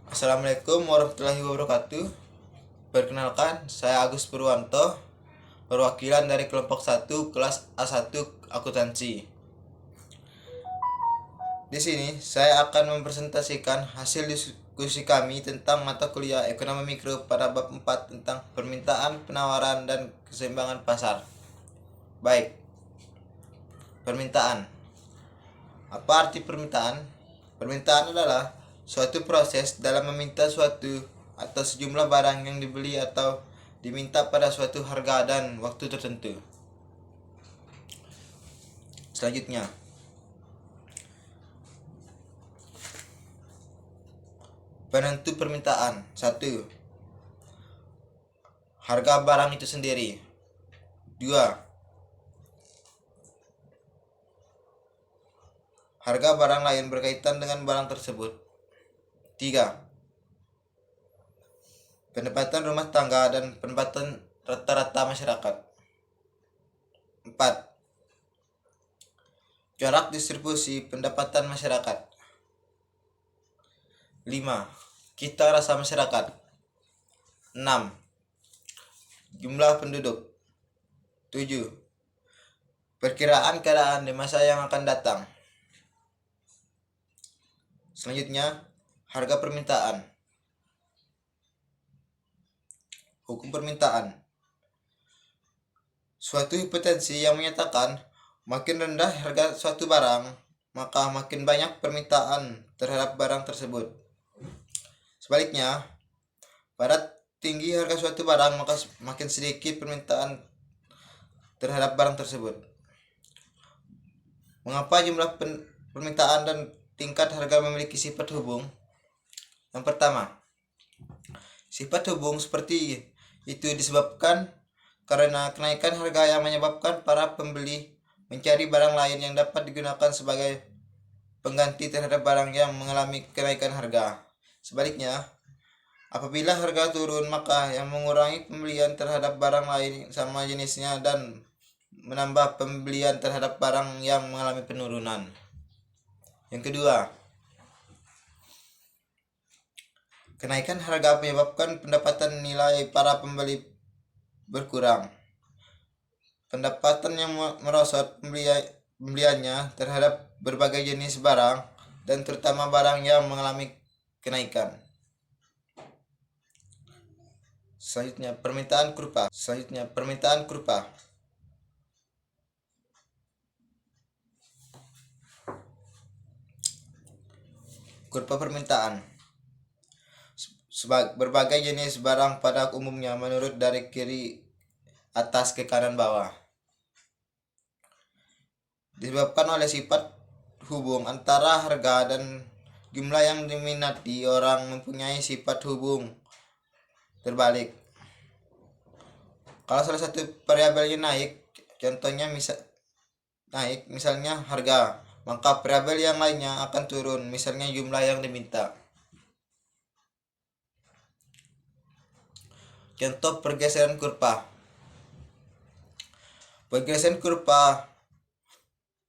Assalamualaikum warahmatullahi wabarakatuh. Perkenalkan, saya Agus Purwanto, perwakilan dari kelompok 1 kelas A1 akuntansi. Di sini saya akan mempresentasikan hasil diskusi kami tentang mata kuliah Ekonomi Mikro pada bab 4 tentang permintaan, penawaran, dan keseimbangan pasar. Baik. Permintaan. Apa arti permintaan? Permintaan adalah suatu proses dalam meminta suatu atau sejumlah barang yang dibeli atau diminta pada suatu harga dan waktu tertentu. Selanjutnya, penentu permintaan. 1. Harga barang itu sendiri. 2. Harga barang lain berkaitan dengan barang tersebut. 3. Pendapatan rumah tangga dan pendapatan rata-rata masyarakat. 4. Corak distribusi pendapatan masyarakat. 5. Cita rasa masyarakat. 6. Jumlah penduduk. 7. Perkiraan keadaan di masa yang akan datang. Selanjutnya, harga permintaan. Hukum permintaan. Suatu hipotesis yang menyatakan makin rendah harga suatu barang, maka makin banyak permintaan terhadap barang tersebut. Sebaliknya, pada tinggi harga suatu barang, maka makin sedikit permintaan terhadap barang tersebut. Mengapa jumlah permintaan dan tingkat harga memiliki sifat hubung? Yang pertama, sifat hubung seperti itu disebabkan karena kenaikan harga yang menyebabkan para pembeli mencari barang lain yang dapat digunakan sebagai pengganti terhadap barang yang mengalami kenaikan harga. Sebaliknya, apabila harga turun, maka yang mengurangi pembelian terhadap barang lain sama jenisnya dan menambah pembelian terhadap barang yang mengalami penurunan. Yang kedua, kenaikan harga menyebabkan pendapatan nilai para pembeli berkurang. Pendapatan yang merosot pembeliannya terhadap berbagai jenis barang dan terutama barang yang mengalami kenaikan. Selanjutnya, permintaan kurva. Kurva permintaan. Berbagai jenis barang pada umumnya menurut dari kiri atas ke kanan bawah. Disebabkan oleh sifat hubung antara harga dan jumlah yang diminati, orang mempunyai sifat hubung terbalik. Kalau salah satu variabelnya naik, contohnya misalnya harga, maka variabel yang lainnya akan turun, misalnya jumlah yang diminta. Contoh pergeseran kurva. Pergeseran kurva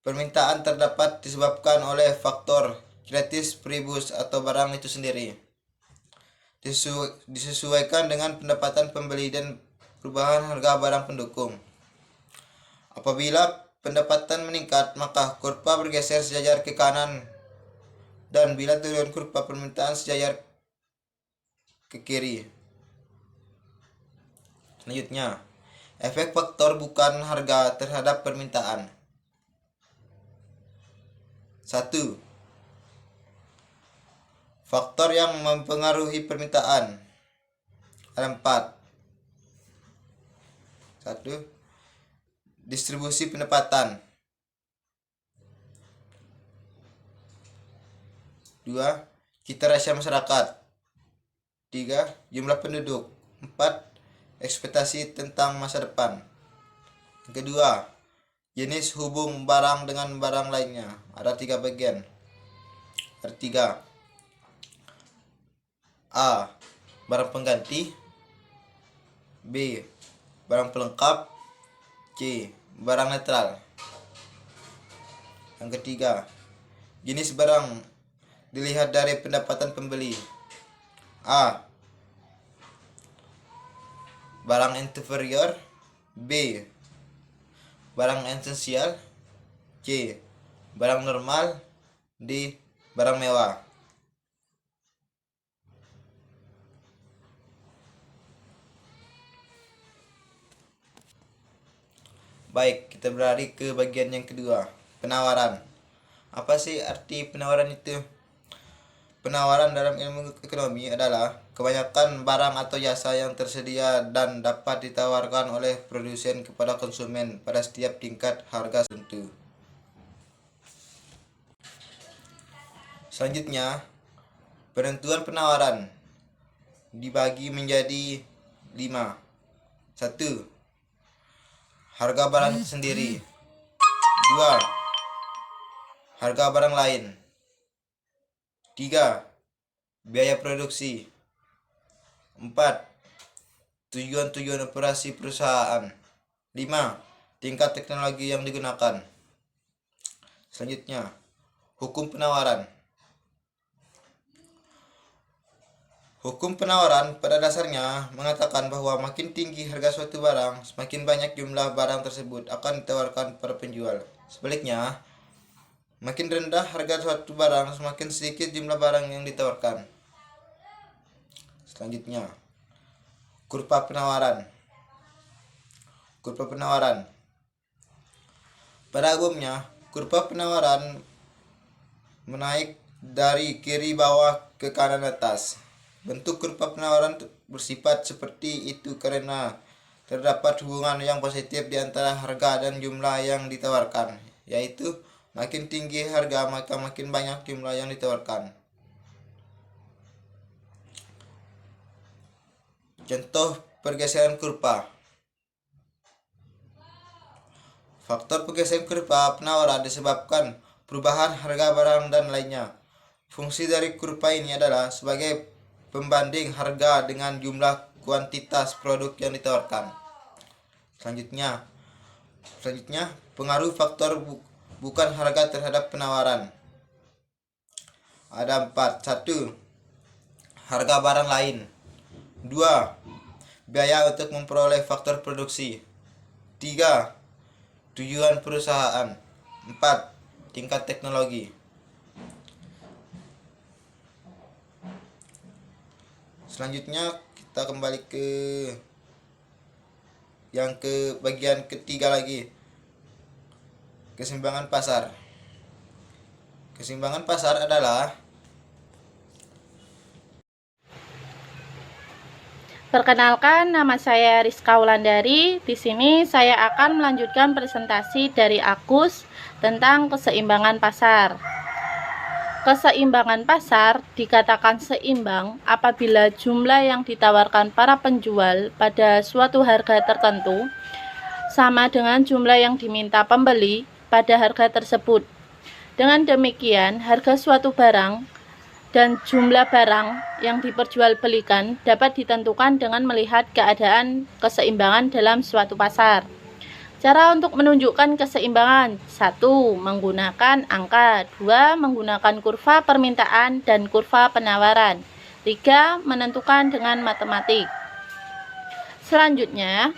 permintaan terdapat disebabkan oleh faktor gratis primus atau barang itu sendiri. Disesuaikan dengan pendapatan pembeli dan perubahan harga barang pendukung. Apabila pendapatan meningkat, maka kurva bergeser sejajar ke kanan, dan bila turun, kurva permintaan sejajar ke kiri. Selanjutnya, efek faktor bukan harga terhadap permintaan. 1. Faktor yang mempengaruhi permintaan. Ada 4. 1. Distribusi pendapatan. 2. Cita rasa masyarakat. 3. Jumlah penduduk. 4. Ekspektasi tentang masa depan. Yang kedua, jenis hubung barang dengan barang lainnya. Ada 3 bagian. Ada 3. A. Barang pengganti. B. Barang pelengkap. C. Barang netral. Yang ketiga, jenis barang dilihat dari pendapatan pembeli. A. Barang inferior. B. Barang esensial. C. Barang normal. D. Barang mewah. Baik, kita beralih ke bagian yang kedua, penawaran. Apa sih arti penawaran itu? Penawaran dalam ilmu ekonomi adalah kebanyakan barang atau jasa yang tersedia dan dapat ditawarkan oleh produsen kepada konsumen pada setiap tingkat harga tertentu. Selanjutnya, penentuan penawaran dibagi menjadi 5. 1. Harga barang sendiri. 2. Harga barang lain. 3. Biaya produksi. 4. Tujuan-tujuan operasi perusahaan. 5. Tingkat teknologi yang digunakan. Selanjutnya, hukum penawaran. Hukum penawaran pada dasarnya mengatakan bahwa makin tinggi harga suatu barang, semakin banyak jumlah barang tersebut akan ditawarkan para penjual. Sebaliknya, makin rendah harga suatu barang, semakin sedikit jumlah barang yang ditawarkan. Selanjutnya, kurva penawaran. Kurva penawaran. Pada umumnya, kurva penawaran menaik dari kiri bawah ke kanan atas. Bentuk kurva penawaran bersifat seperti itu karena terdapat hubungan yang positif di antara harga dan jumlah yang ditawarkan, yaitu makin tinggi harga maka makin banyak jumlah yang ditawarkan. Contoh pergeseran kurva. Faktor pergeseran kurva penawaran disebabkan perubahan harga barang dan lainnya. Fungsi dari kurva ini adalah sebagai pembanding harga dengan jumlah kuantitas produk yang ditawarkan. Selanjutnya pengaruh faktor bukan harga terhadap penawaran. Ada 4. 1. Harga barang lain. 2. Biaya untuk memperoleh faktor produksi. 3. Tujuan perusahaan. 4. Tingkat teknologi. Selanjutnya kita kembali ke bagian ketiga lagi, keseimbangan pasar. Keseimbangan pasar adalah Perkenalkan, nama saya Rizka Wulandari. Di sini saya akan melanjutkan presentasi dari Agus tentang keseimbangan pasar. Keseimbangan pasar dikatakan seimbang apabila jumlah yang ditawarkan para penjual pada suatu harga tertentu sama dengan jumlah yang diminta pembeli pada harga tersebut. Dengan demikian, harga suatu barang dan jumlah barang yang diperjualbelikan dapat ditentukan dengan melihat keadaan keseimbangan dalam suatu pasar. Cara untuk menunjukkan keseimbangan: 1. Menggunakan angka. 2. Menggunakan kurva permintaan dan kurva penawaran. 3. Menentukan dengan matematik. Selanjutnya,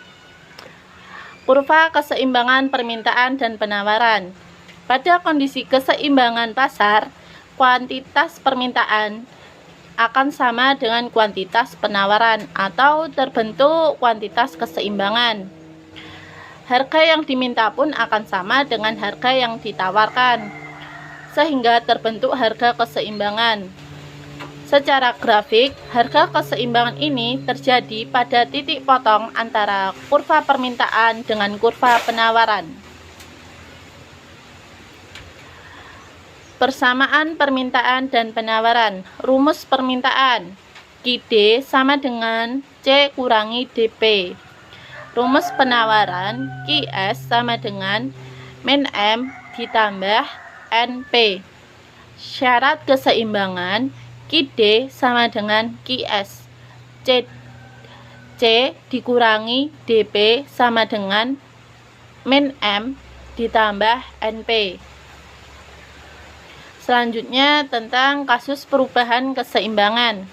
kurva keseimbangan permintaan dan penawaran. Pada kondisi keseimbangan pasar, kuantitas permintaan akan sama dengan kuantitas penawaran atau terbentuk kuantitas keseimbangan. Harga yang diminta pun akan sama dengan harga yang ditawarkan, sehingga terbentuk harga keseimbangan. Secara grafik, harga keseimbangan ini terjadi pada titik potong antara kurva permintaan dengan kurva penawaran. Persamaan permintaan dan penawaran. Rumus permintaan: QD sama dengan C kurangi DP. Rumus penawaran: QS sama dengan min M ditambah NP. Syarat keseimbangan: QD sama dengan QS. C dikurangi DP sama dengan min M ditambah NP. Selanjutnya tentang kasus perubahan keseimbangan.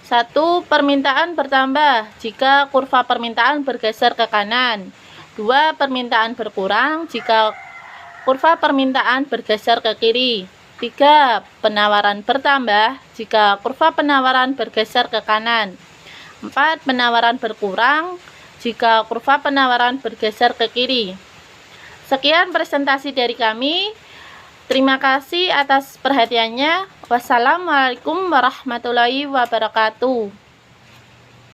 1. Permintaan bertambah jika kurva permintaan bergeser ke kanan. 2. Permintaan berkurang jika kurva permintaan bergeser ke kiri. 3. Penawaran bertambah jika kurva penawaran bergeser ke kanan. 4. Penawaran berkurang jika kurva penawaran bergeser ke kiri. Sekian presentasi dari kami. Terima kasih atas perhatiannya. Wassalamualaikum warahmatullahi wabarakatuh.